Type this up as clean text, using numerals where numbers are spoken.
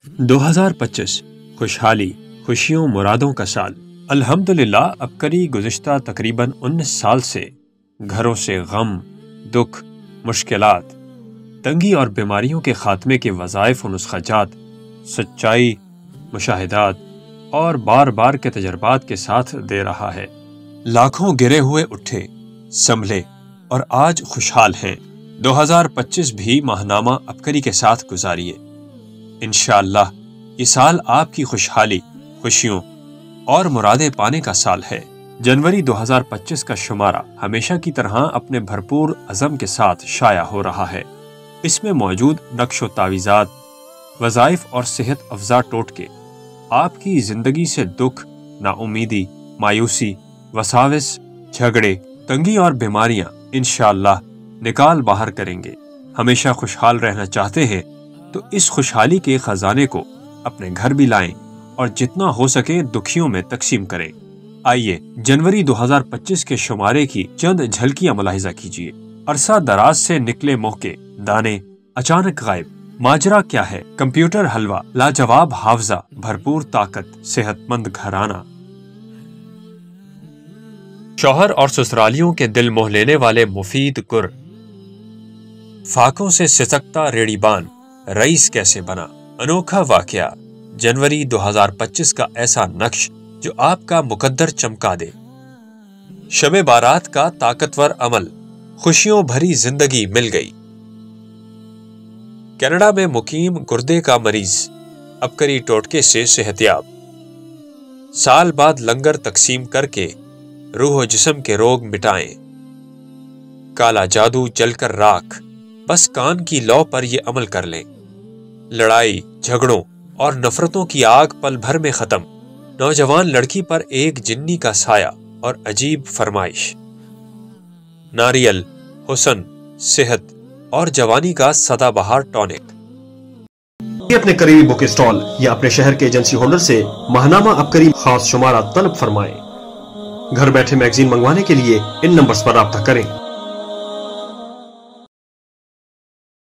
2025 خوشحالی، خوشیوں، مرادوں کا سال۔ الحمدللہ ابکری گزشتہ تقریباً 19 سال سے گھروں سے غم، دکھ، مشکلات، تنگی اور بیماریوں کے خاتمے کے وظائف و نسخہ جات، سچائی، مشاہدات اور بار بار کے تجربات کے ساتھ دے رہا ہے۔ لاکھوں گرے ہوئے اٹھے، سنبھلے اور آج خوشحال ہیں۔ 2025 بھی ماہنامہ ابکری کے ساتھ گزاریے۔ انشاءاللہ یہ سال آپ کی خوشحالی، خوشیوں اور مرادیں پانے کا سال ہے۔ جنوری 2025 کا شمارہ ہمیشہ کی طرح اپنے بھرپور عزم کے ساتھ شائع ہو رہا ہے۔ اس میں موجود نقش و تعویذات، وظائف اور صحت افزا ٹوٹکے آپ کی زندگی سے دکھ، نا امیدی، مایوسی، وساوس، جھگڑے، تنگی اور بیماریاں انشاءاللہ نکال باہر کریں گے۔ ہمیشہ خوشحال رہنا چاہتے ہیں تو اس خوشحالی کے خزانے کو اپنے گھر بھی لائیں اور جتنا ہو سکے دکھیوں میں تقسیم کریں۔ آئیے جنوری 2025 کے شمارے کی چند جھلکیاں ملاحظہ کیجیے۔ عرصہ دراز سے نکلے موقع، دانے اچانک غائب۔ ماجرا کیا ہے؟ کمپیوٹر حلوہ، لاجواب حافظہ، بھرپور طاقت، صحت مند گھرانہ۔ شوہر اور سسرالیوں کے دل موہ لینے والے مفید گر۔ فاقوں سے سسکتا ریڑی بان، رئیس کیسے بنا؟ انوکھا واقعہ، جنوری 2025 کا ایسا نقش جو آپ کا مقدر چمکا دے۔ شب بارات کا طاقتور عمل، خوشیوں بھری زندگی مل گئی۔ کینیڈا میں مقیم گردے کا مریض، ابکری ٹوٹکے سے صحت یاب۔ سال بعد لنگر تقسیم کر کے روح و جسم کے روگ مٹائیں۔ کالا جادو جل کر راکھ، بس کان کی لو پر یہ عمل کر لیں۔ لڑائی، جھگڑوں اور نفرتوں کی آگ پل بھر میں ختم۔ نوجوان لڑکی پر ایک جنی کا سایہ اور عجیب فرمائش۔ ناریل، حسن، صحت اور جوانی کا سدا بہار ٹونک۔ اپنے قریبی بک اسٹال یا اپنے شہر کے ایجنسی ہولڈر سے ماہنامہ ابکری خاص شمارہ طلب فرمائیں۔ گھر بیٹھے میگزین منگوانے کے لیے ان نمبرز پر رابطہ کریں۔